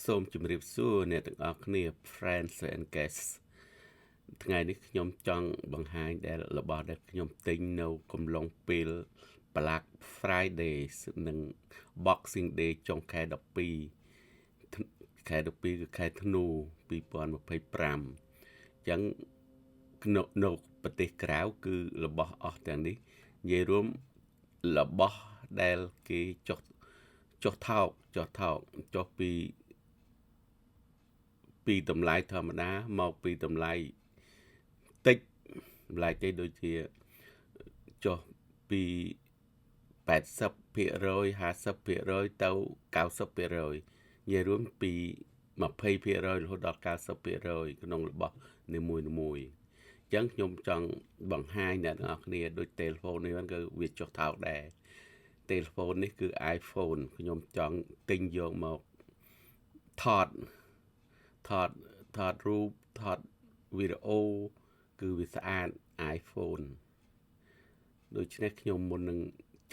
សូមជម្រាបសួរអ្នកទាំងអស់គ្នា Friends and Guests ថ្ងៃនេះខ្ញុំចង់បង្ហាញរបស់ដែលខ្ញុំទិញនៅកំឡុងពេល Black Friday និង Boxing Day ចុងខែ12គឺខែធ្នូ2025អញ្ចឹងនៅប្រទេសក្រៅគឺរបស់អស់ទាំងនេះនិយាយរួមរបស់ដែលគេចុះថោកចុះពីតម្លៃធម្មតាមកពីតម្លៃតិចដូចជាចុះពី80% 50% ទៅ 90% និយាយរួមពី 20% រហូតដល់ 90% ក្នុងរបស់នីមួយៗអញ្ចឹងខ្ញុំចង់បង្ហាញអ្នកទាំងអស់គ្នាដូច telephone នេះគឺវាចុះថោកដែរ telephone នេះគឺ iPhone ខ្ញុំចង់ទិញយកមកថតរូបថតវីដេអូគឺវាស្អាត iPhone ដូច្នេះខ្ញុំមុននឹង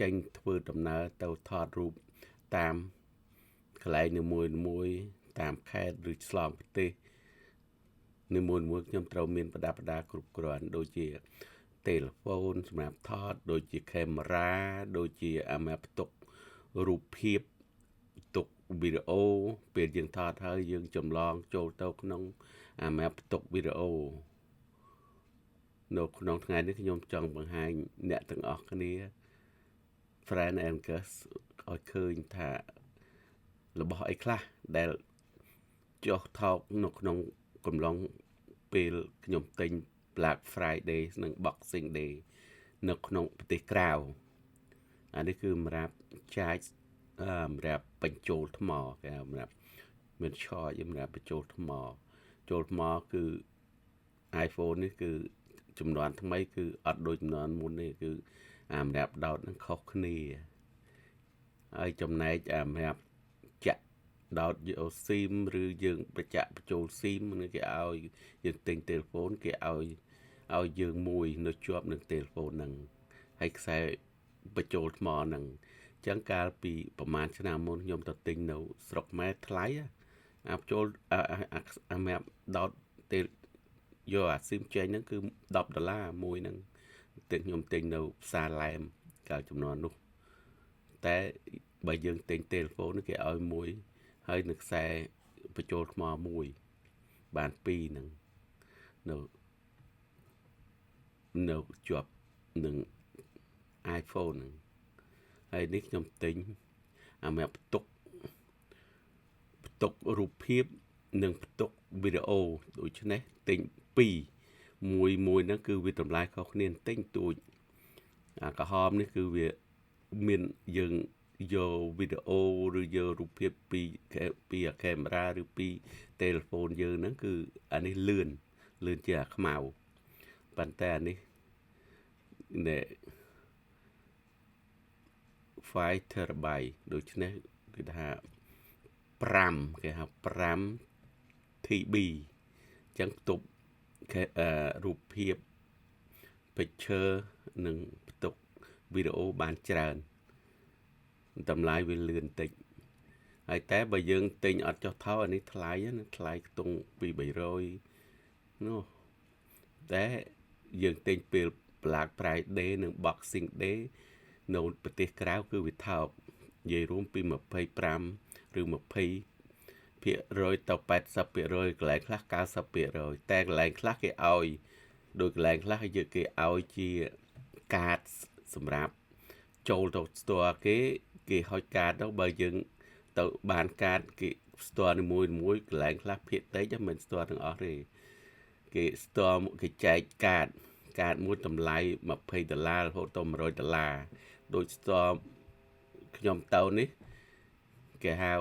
ចេញធ្វើដំណើរទៅថតរូបតាមកន្លែងនីមួយតាមខេត្តឬឆ្លងប្រទេសនីមួយខ្ញុំត្រូវមានប្រដាប់ប្រដាគ្រប់គ្រាន់ដូចជា telephone សម្រាប់ថតដូចជា camera ដូចជាអាម៉ាផ្ទុករូបភាពទុកវីដេអូពេលយើងថតហើយយើងចម្លងចូលទៅក្នុងអាម៉ាផ្ទុកវីដេអូនៅក្នុងថ្ងៃនេះខ្ញុំចង់បង្ហាញអ្នកទាំងអស់គ្នា Friend and Guest ឲ្យឃើញថារបស់អីខ្លះដែលចុះថោកនៅក្នុងកំឡុងពេលខ្ញុំទិញ Black Friday និង Boxing Day នៅក្នុងប្រទេសក្រៅអានេះគឺសម្រាប់សម្រាប់បញ្ចូលថ្មគេសម្រាប់មានឆយសម្រាប់បញ្ចូលថ្មគឺ iPhone នេះគឺចំនួនថ្មីគឺអត់ដូចចំនួនមុននេះគឺសម្រាប់ដោតនឹងខុសគ្នាហើយចំណែកសម្រាប់ចាក់ដោតយក SIM ឬយើងបញ្ចូល SIM នឹងគេឲ្យយើងទិញ telephone គេឲ្យយើងមួយនៅជាប់នឹង telephone ហ្នឹងហើយខ្សែបញ្ចូលថ្មហ្នឹងអញ្ចឹងកាលពីប្រហែលឆ្នាំមុនខ្ញុំទៅទិញនៅស្រុកម៉ែថ្លៃបញ្ចូលសម្រាប់ដោតយកអា SIM ចេញហ្នឹងគឺ$10មួយហ្នឹងតែខ្ញុំទិញនៅផ្សារឡែមកាលចំនួននោះតែបើយើងទិញ telephone គេឲ្យមួយហើយនឹងខ្សែបញ្ចូលថ្មមួយបាន2ហ្នឹងនៅជាប់នឹង iPhone ហ្នឹងហើយនេះខ្ញុំទិញអាម៉ាផ្ទុករូបភាពនិងផ្ទុកវីដេអូដូច្នេះទិញ2មួយហ្នឹងគឺវាតម្លៃខុសគ្នាបន្តិចតួចអាក្រហមនេះគឺវាមានយើងយកវីដេអូឬយករូបភាពពីកាមេរ៉ាឬពី telephone យើងហ្នឹងគឺអានេះលឿនជាអាខ្មៅប៉ុន្តែអានេះ5 TB ដូច្នេះគឺថា5គេហៅ5 TB អញ្ចឹងផ្ទុករូបភាព picture និងផ្ទុកវីដេអូបានច្រើនតម្លៃវាលឿនតិចហើយតែបើយើងទិញអត់ចុះថោកអានេះថ្លៃខ្ទង់200-300នោះតែយើងទិញពេល Black Friday និង Boxing Day នៅប្រទេសក្រៅគឺវាថោកនិយាយរួមពី25ឬ20%ទៅ 80% កន្លែងខ្លះ 90% តែកន្លែងខ្លះគេឲ្យដោយកន្លែងខ្លះគេឲ្យជាកាតសម្រាប់ចូលទៅ store គេហុចកាតទៅបើយើងទៅបានកាតគេ store នីមួយកន្លែងខ្លះភាគតិចមិន store ទាំងអស់ទេគេ store គេចែកកាតមួយតម្លៃ$20រហូតទៅ$100ដូច store ខ្ញុំទៅនេះគេហៅ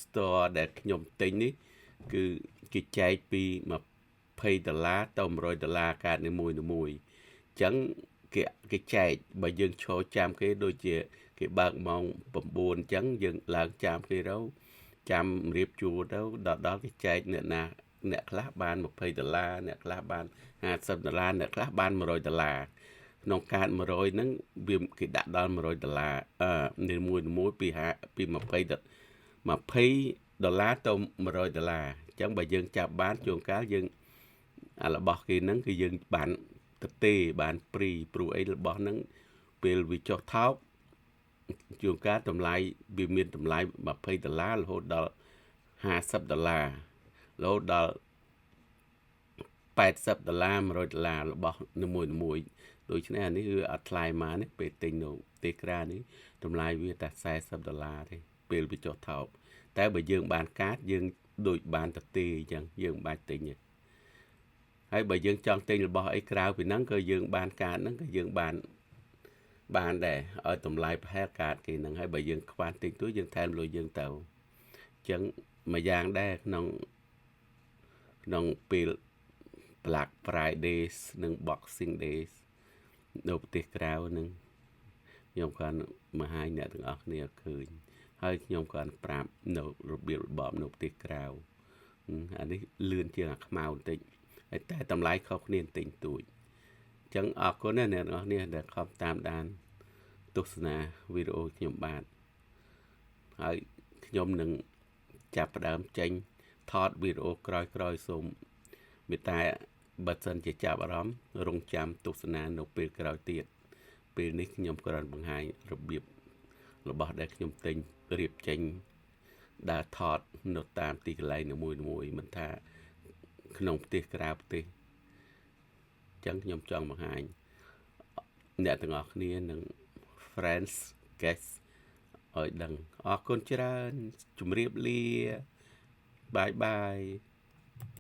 store ដែលខ្ញុំទិញនេះគឺគេចែកពី$20ទៅ$100កាតនីមួយអញ្ចឹងគេចែកបើយើងឈរចាំគេដូចជាគេបើកម៉ោង9អញ្ចឹងយើងឡើងចាំគេទៅចាំរៀបជួរទៅដល់គេចែកអ្នកខ្លះបាន$20អ្នកខ្លះបាន$50អ្នកខ្លះបាន$100ក្នុងកាត100ហ្នឹងវាគេដាក់ដល់$100នីមួយពី20 $20ទៅ$100ចឹងបើយើងចាប់បានជួនកាលយើងរបស់គេហ្នឹងគឺយើងបានទទេបានព្រីព្រោះអីរបស់ហ្នឹងពេលវាចុះថោកជួនកាលតម្លៃវាមានតម្លៃ$20រហូតដល់$50រហូតដល់$80 $100របស់នីមួយៗដូច្នេះអានេះគឺអត់ថ្លៃមកនេះពេលទិញនៅទីក្រានេះតម្លៃវាតែ$40ទេពេលវាចុះថោកតែបើយើងបានកាតយើងដូចបានទទេអញ្ចឹងយើងបាច់ទិញទេហើយបើយើងចង់ទិញរបស់អីក្រៅពីហ្នឹងក៏យើងបានកាតហ្នឹងក៏យើងបានដែរឲ្យតម្លៃប្រហែលកាតគេហ្នឹងហើយបើយើងខ្វះទិញទួយើងថែមលុយយើងទៅអញ្ចឹងមួយយ៉ាងដែរក្នុងពេល Black Fridays និង Boxing Days នៅប្រទេសក្រៅហ្នឹងខ្ញុំគាត់មកឲ្យអ្នកទាំងអស់គ្នាឃើញហើយខ្ញុំគាត់ប្រាប់នៅរបៀបរបបនៅប្រទេសក្រៅអានេះលឿនជាងអាខ្មៅបន្តិចហើយតែតម្លៃខុសគ្នាបន្តិចតួចអញ្ចឹងអរគុណណាអ្នកទាំងអស់គ្នាដែលខំតាមដានទស្សនាវីដេអូខ្ញុំបាទហើយខ្ញុំនឹងចាប់ផ្ដើមចេញថតវីដេអូក្រោយសូមមេត្តាបើសិនជាចាប់អារម្មណ៍រងចាំទស្សនានៅពេលក្រោយទៀតពេលនេះខ្ញុំគ្រាន់បង្ហាញរបៀបរបស់ដែលខ្ញុំទិញរៀបចេញដើរថតនៅតាមទីកន្លែងនីមួយមិនថាក្នុងប្រទេសក្រៅប្រទេសអញ្ចឹងខ្ញុំចង់បង្ហាញអ្នកទាំងអស់គ្នានឹង friends guest ឲ្យដឹងអរគុណច្រើនជម្រាបលាបាយ